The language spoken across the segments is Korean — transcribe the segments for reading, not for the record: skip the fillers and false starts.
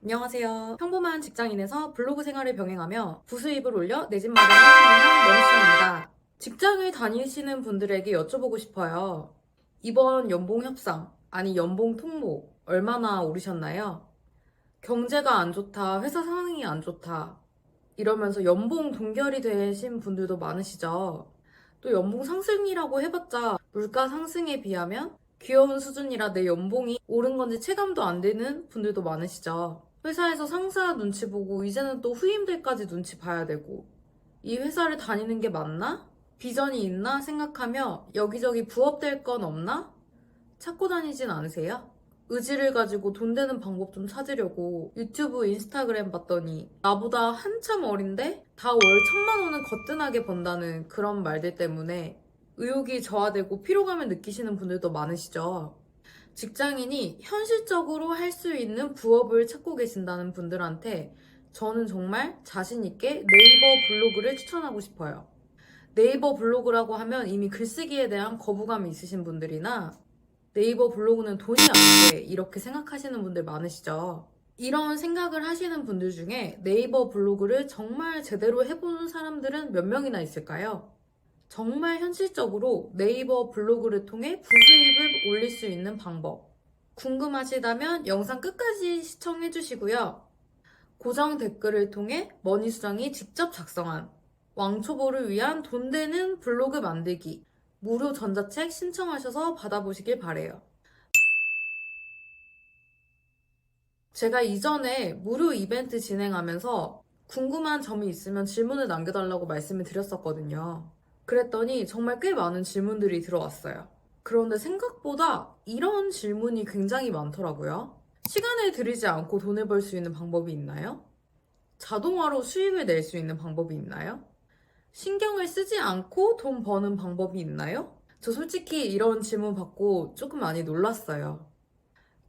안녕하세요. 평범한 직장인에서 블로그 생활을 병행하며 부수입을 올려 내 집 마련을 꿈꾸는 머니수입니다. 직장을 다니시는 분들에게 여쭤보고 싶어요. 이번 연봉 협상, 아니 연봉 통보 얼마나 오르셨나요? 경제가 안 좋다, 회사 상황이 안 좋다 이러면서 연봉 동결이 되신 분들도 많으시죠? 또 연봉 상승이라고 해봤자 물가 상승에 비하면 귀여운 수준이라 내 연봉이 오른 건지 체감도 안 되는 분들도 많으시죠? 회사에서 상사 눈치 보고 이제는 또 후임들까지 눈치 봐야 되고 이 회사를 다니는 게 맞나? 비전이 있나 생각하며 여기저기 부업될 건 없나? 찾고 다니진 않으세요? 의지를 가지고 돈 되는 방법 좀 찾으려고 유튜브, 인스타그램 봤더니 나보다 한참 어린데 다 월 1,000만 원은 거뜬하게 번다는 그런 말들 때문에 의욕이 저하되고 피로감을 느끼시는 분들도 많으시죠. 직장인이 현실적으로 할 수 있는 부업을 찾고 계신다는 분들한테 저는 정말 자신있게 네이버 블로그를 추천하고 싶어요. 네이버 블로그라고 하면 이미 글쓰기에 대한 거부감이 있으신 분들이나 네이버 블로그는 돈이 안 돼 이렇게 생각하시는 분들 많으시죠. 이런 생각을 하시는 분들 중에 네이버 블로그를 정말 제대로 해보는 사람들은 몇 명이나 있을까요? 정말 현실적으로 네이버 블로그를 통해 부수입을 올릴 수 있는 방법 궁금하시다면 영상 끝까지 시청해 주시고요. 고정 댓글을 통해 머니수정이 직접 작성한 왕초보를 위한 돈 되는 블로그 만들기 무료 전자책 신청하셔서 받아보시길 바래요. 제가 이전에 무료 이벤트 진행하면서 궁금한 점이 있으면 질문을 남겨달라고 말씀을 드렸었거든요. 그랬더니 정말 꽤 많은 질문들이 들어왔어요. 그런데 생각보다 이런 질문이 굉장히 많더라고요. 시간을 들이지 않고 돈을 벌 수 있는 방법이 있나요? 자동화로 수익을 낼 수 있는 방법이 있나요? 신경을 쓰지 않고 돈 버는 방법이 있나요? 저 솔직히 이런 질문 받고 조금 많이 놀랐어요.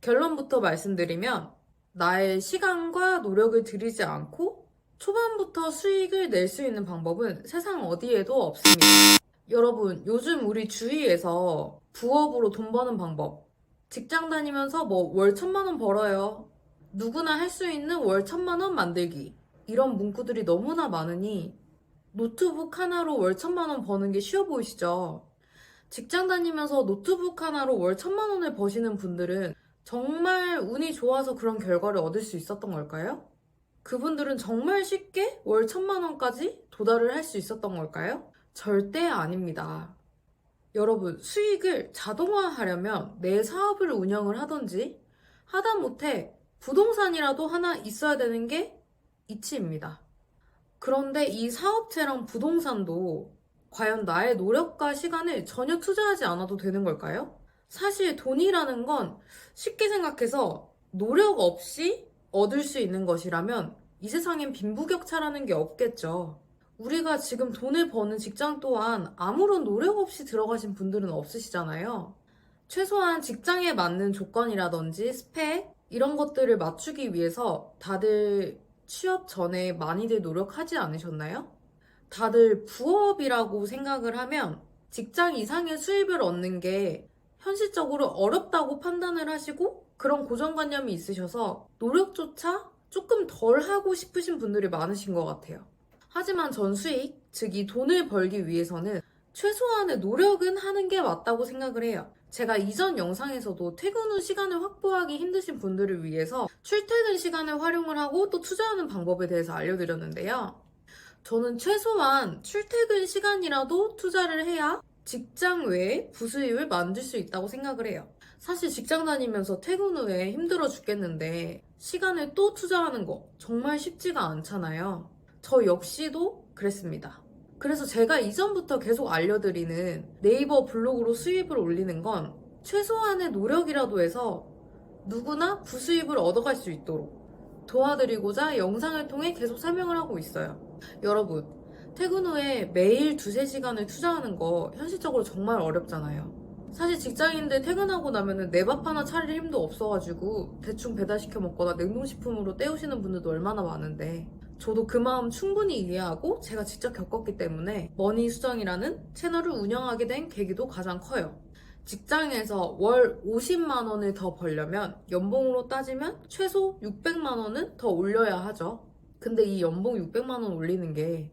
결론부터 말씀드리면 나의 시간과 노력을 들이지 않고 초반부터 수익을 낼 수 있는 방법은 세상 어디에도 없습니다. 여러분, 요즘 우리 주위에서 부업으로 돈 버는 방법, 직장 다니면서 뭐 월 1,000만 원 벌어요. 누구나 할 수 있는 월 1,000만 원 만들기. 이런 문구들이 너무나 많으니 노트북 하나로 월 1,000만 원 버는 게 쉬워 보이시죠? 직장 다니면서 노트북 하나로 월 1,000만 원을 버시는 분들은 정말 운이 좋아서 그런 결과를 얻을 수 있었던 걸까요? 그분들은 정말 쉽게 월 1,000만 원까지 도달을 할 수 있었던 걸까요? 절대 아닙니다. 여러분, 수익을 자동화하려면 내 사업을 운영을 하던지 하다못해 부동산이라도 하나 있어야 되는 게 이치입니다. 그런데 이 사업체랑 부동산도 과연 나의 노력과 시간을 전혀 투자하지 않아도 되는 걸까요? 사실 돈이라는 건 쉽게 생각해서 노력 없이 얻을 수 있는 것이라면 이 세상엔 빈부격차라는 게 없겠죠. 우리가 지금 돈을 버는 직장 또한 아무런 노력 없이 들어가신 분들은 없으시잖아요. 최소한 직장에 맞는 조건이라든지 스펙 이런 것들을 맞추기 위해서 다들 취업 전에 많이들 노력하지 않으셨나요? 다들 부업이라고 생각을 하면 직장 이상의 수입을 얻는 게 현실적으로 어렵다고 판단을 하시고 그런 고정관념이 있으셔서 노력조차 조금 덜 하고 싶으신 분들이 많으신 것 같아요. 하지만 전 수익, 즉 이 돈을 벌기 위해서는 최소한의 노력은 하는 게 맞다고 생각을 해요. 제가 이전 영상에서도 퇴근 후 시간을 확보하기 힘드신 분들을 위해서 출퇴근 시간을 활용을 하고 또 투자하는 방법에 대해서 알려드렸는데요. 저는 최소한 출퇴근 시간이라도 투자를 해야 직장 외에 부수입을 만들 수 있다고 생각을 해요. 사실 직장 다니면서 퇴근 후에 힘들어 죽겠는데 시간을 또 투자하는 거 정말 쉽지가 않잖아요. 저 역시도 그랬습니다. 그래서 제가 이전부터 계속 알려드리는 네이버 블로그로 수입을 올리는 건 최소한의 노력이라도 해서 누구나 부수입을 얻어갈 수 있도록 도와드리고자 영상을 통해 계속 설명을 하고 있어요. 여러분, 퇴근 후에 매일 2~3시간을 투자하는 거 현실적으로 정말 어렵잖아요. 사실 직장인들 퇴근하고 나면은 내 밥 하나 차릴 힘도 없어가지고 대충 배달시켜 먹거나 냉동식품으로 때우시는 분들도 얼마나 많은데 저도 그 마음 충분히 이해하고 제가 직접 겪었기 때문에 머니수정이라는 채널을 운영하게 된 계기도 가장 커요. 직장에서 월 50만 원을 더 벌려면 연봉으로 따지면 최소 600만 원은 더 올려야 하죠. 근데 이 연봉 600만 원 올리는 게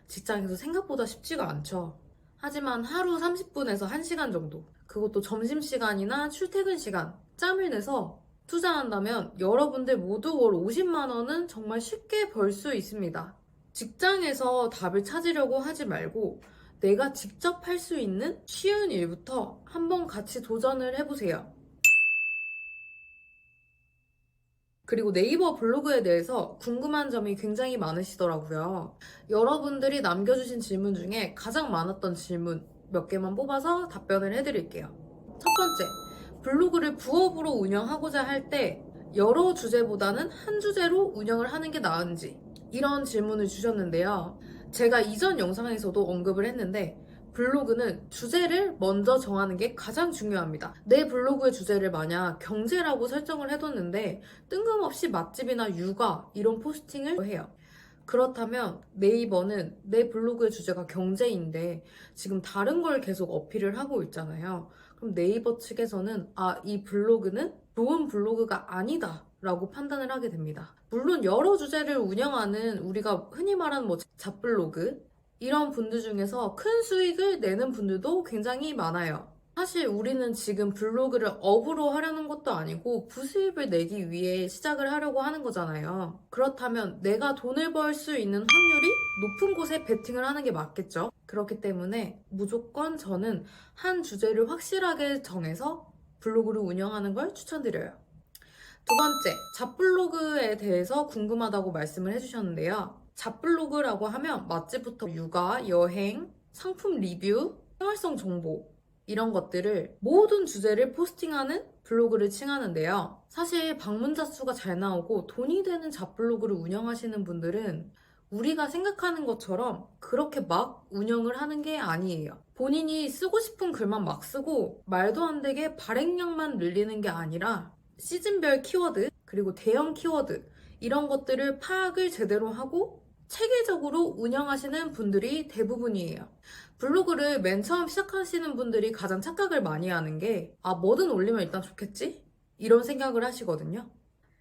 직장에서 생각보다 쉽지가 않죠. 하지만 하루 30분에서 1시간 정도, 그것도 점심시간이나 출퇴근 시간, 짬을 내서 투자한다면 여러분들 모두 월 50만 원은 정말 쉽게 벌 수 있습니다. 직장에서 답을 찾으려고 하지 말고 내가 직접 할 수 있는 쉬운 일부터 한번 같이 도전을 해보세요. 그리고 네이버 블로그에 대해서 궁금한 점이 굉장히 많으시더라고요. 여러분들이 남겨주신 질문 중에 가장 많았던 질문 몇 개만 뽑아서 답변을 해드릴게요. 첫 번째, 블로그를 부업으로 운영하고자 할 때 여러 주제보다는 한 주제로 운영을 하는 게 나은지, 이런 질문을 주셨는데요. 제가 이전 영상에서도 언급을 했는데 블로그는 주제를 먼저 정하는 게 가장 중요합니다. 내 블로그의 주제를 만약 경제라고 설정을 해뒀는데 뜬금없이 맛집이나 육아 이런 포스팅을 해요. 그렇다면 네이버는 내 블로그의 주제가 경제인데 지금 다른 걸 계속 어필을 하고 있잖아요. 그럼 네이버 측에서는 이 블로그는 좋은 블로그가 아니다 라고 판단을 하게 됩니다. 물론 여러 주제를 운영하는 우리가 흔히 말하는 잡블로그 이런 분들 중에서 큰 수익을 내는 분들도 굉장히 많아요. 사실 우리는 지금 블로그를 업으로 하려는 것도 아니고 부수입을 내기 위해 시작을 하려고 하는 거잖아요. 그렇다면 내가 돈을 벌 수 있는 확률이 높은 곳에 베팅을 하는 게 맞겠죠? 그렇기 때문에 무조건 저는 한 주제를 확실하게 정해서 블로그를 운영하는 걸 추천드려요. 두 번째, 잡블로그에 대해서 궁금하다고 말씀을 해주셨는데요. 잡블로그라고 하면 맛집부터 육아, 여행, 상품 리뷰, 생활성 정보 이런 것들을 모든 주제를 포스팅하는 블로그를 칭하는데요. 사실 방문자 수가 잘 나오고 돈이 되는 잡블로그를 운영하시는 분들은 우리가 생각하는 것처럼 그렇게 막 운영을 하는 게 아니에요. 본인이 쓰고 싶은 글만 막 쓰고 말도 안 되게 발행량만 늘리는 게 아니라 시즌별 키워드, 그리고 대형 키워드 이런 것들을 파악을 제대로 하고 체계적으로 운영하시는 분들이 대부분이에요. 블로그를 맨 처음 시작하시는 분들이 가장 착각을 많이 하는 게 뭐든 올리면 일단 좋겠지? 이런 생각을 하시거든요.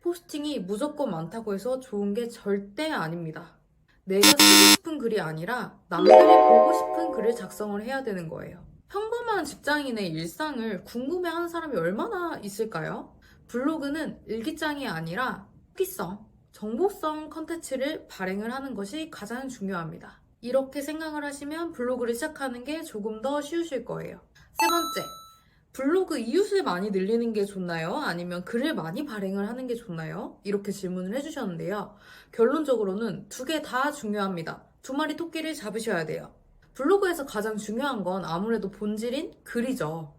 포스팅이 무조건 많다고 해서 좋은 게 절대 아닙니다. 내가 쓰고 싶은 글이 아니라 남들이 보고 싶은 글을 작성을 해야 되는 거예요. 평범한 직장인의 일상을 궁금해하는 사람이 얼마나 있을까요? 블로그는 일기장이 아니라 후기성, 정보성 컨텐츠를 발행을 하는 것이 가장 중요합니다. 이렇게 생각을 하시면 블로그를 시작하는 게 조금 더 쉬우실 거예요. 세 번째, 블로그 이웃을 많이 늘리는 게 좋나요? 아니면 글을 많이 발행을 하는 게 좋나요? 이렇게 질문을 해주셨는데요. 결론적으로는 두 개 다 중요합니다. 두 마리 토끼를 잡으셔야 돼요. 블로그에서 가장 중요한 건 아무래도 본질인 글이죠.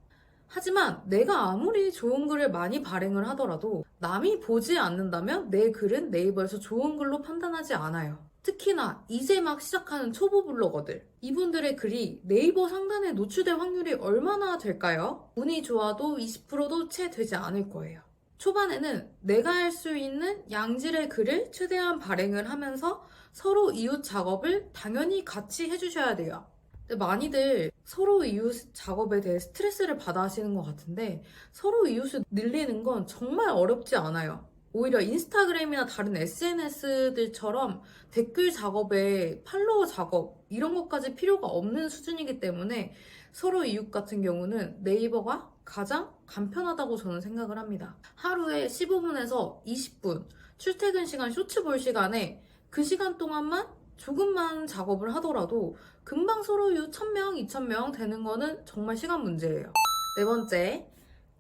하지만 내가 아무리 좋은 글을 많이 발행을 하더라도 남이 보지 않는다면 내 글은 네이버에서 좋은 글로 판단하지 않아요. 특히나 이제 막 시작하는 초보 블로거들, 이분들의 글이 네이버 상단에 노출될 확률이 얼마나 될까요? 운이 좋아도 20%도 채 되지 않을 거예요. 초반에는 내가 할 수 있는 양질의 글을 최대한 발행을 하면서 서로 이웃 작업을 당연히 같이 해주셔야 돼요. 근데 많이들 서로 이웃 작업에 대해 스트레스를 받아 하시는 것 같은데 서로 이웃을 늘리는 건 정말 어렵지 않아요. 오히려 인스타그램이나 다른 SNS들처럼 댓글 작업에 팔로워 작업 이런 것까지 필요가 없는 수준이기 때문에 서로 이웃 같은 경우는 네이버가 가장 간편하다고 저는 생각을 합니다. 하루에 15분에서 20분 출퇴근 시간 쇼츠 볼 시간에 그 시간 동안만 조금만 작업을 하더라도 금방 서로 이웃 1000명, 2000명 되는 거는 정말 시간 문제예요. 네 번째,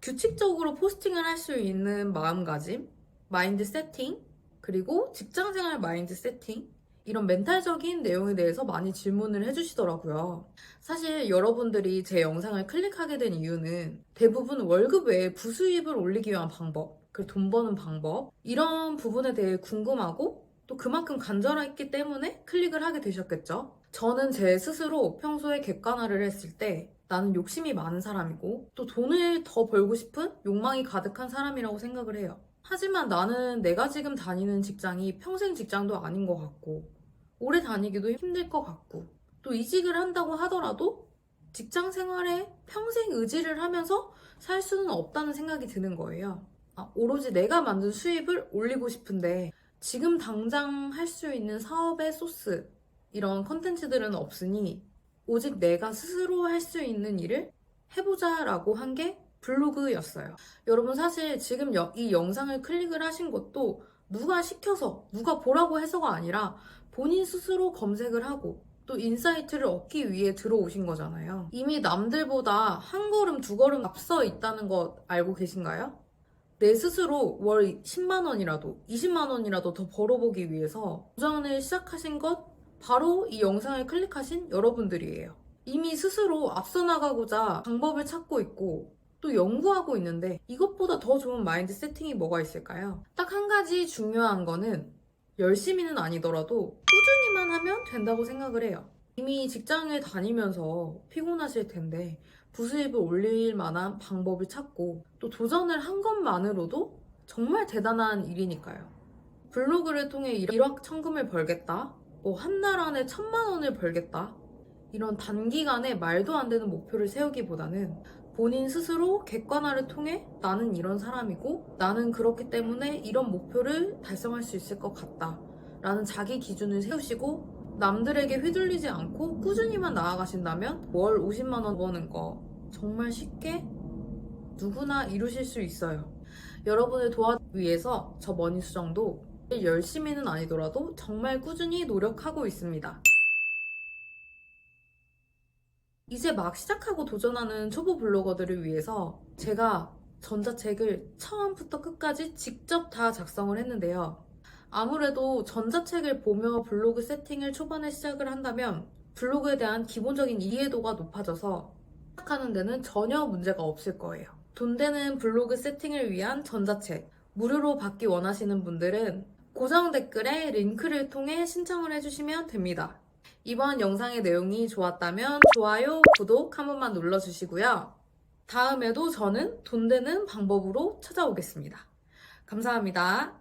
규칙적으로 포스팅을 할 수 있는 마음가짐, 마인드 세팅, 그리고 직장생활 마인드 세팅, 이런 멘탈적인 내용에 대해서 많이 질문을 해주시더라고요. 사실 여러분들이 제 영상을 클릭하게 된 이유는 대부분 월급 외에 부수입을 올리기 위한 방법, 그리고 돈 버는 방법, 이런 부분에 대해 궁금하고 또 그만큼 간절했기 때문에 클릭을 하게 되셨겠죠? 저는 제 스스로 평소에 객관화를 했을 때 나는 욕심이 많은 사람이고 또 돈을 더 벌고 싶은 욕망이 가득한 사람이라고 생각을 해요. 하지만 나는 내가 지금 다니는 직장이 평생 직장도 아닌 것 같고 오래 다니기도 힘들 것 같고 또 이직을 한다고 하더라도 직장 생활에 평생 의지를 하면서 살 수는 없다는 생각이 드는 거예요. 오로지 내가 만든 수입을 올리고 싶은데 지금 당장 할 수 있는 사업의 소스, 이런 컨텐츠들은 없으니 오직 내가 스스로 할 수 있는 일을 해보자라고 한 게 블로그였어요. 여러분, 사실 지금 이 영상을 클릭을 하신 것도 누가 시켜서, 누가 보라고 해서가 아니라 본인 스스로 검색을 하고 또 인사이트를 얻기 위해 들어오신 거잖아요. 이미 남들보다 한 걸음, 두 걸음 앞서 있다는 것 알고 계신가요? 내 스스로 월 10만 원이라도, 20만 원이라도 더 벌어보기 위해서 도전을 시작하신 것 바로 이 영상을 클릭하신 여러분들이에요. 이미 스스로 앞서 나가고자 방법을 찾고 있고 또 연구하고 있는데 이것보다 더 좋은 마인드 세팅이 뭐가 있을까요? 딱 한 가지 중요한 거는 열심히는 아니더라도 꾸준히만 하면 된다고 생각을 해요. 이미 직장을 다니면서 피곤하실 텐데 부수입을 올릴 만한 방법을 찾고 또 도전을 한 것만으로도 정말 대단한 일이니까요. 블로그를 통해 1억 천금을 벌겠다, 뭐 한 달 안에 1,000만 원을 벌겠다, 이런 단기간에 말도 안 되는 목표를 세우기보다는 본인 스스로 객관화를 통해 나는 이런 사람이고 나는 그렇기 때문에 이런 목표를 달성할 수 있을 것 같다 라는 자기 기준을 세우시고 남들에게 휘둘리지 않고 꾸준히만 나아가신다면 월 50만 원 버는 거 정말 쉽게 누구나 이루실 수 있어요. 여러분을 도와주기 위해서 저 머니수정도 열심히는 아니더라도 정말 꾸준히 노력하고 있습니다. 이제 막 시작하고 도전하는 초보 블로거들을 위해서 제가 전자책을 처음부터 끝까지 직접 다 작성을 했는데요. 아무래도 전자책을 보며 블로그 세팅을 초반에 시작을 한다면 블로그에 대한 기본적인 이해도가 높아져서 시작하는 데는 전혀 문제가 없을 거예요. 돈 되는 블로그 세팅을 위한 전자책, 무료로 받기 원하시는 분들은 고정 댓글에 링크를 통해 신청을 해주시면 됩니다. 이번 영상의 내용이 좋았다면 좋아요, 구독 한 번만 눌러주시고요. 다음에도 저는 돈 되는 방법으로 찾아오겠습니다. 감사합니다.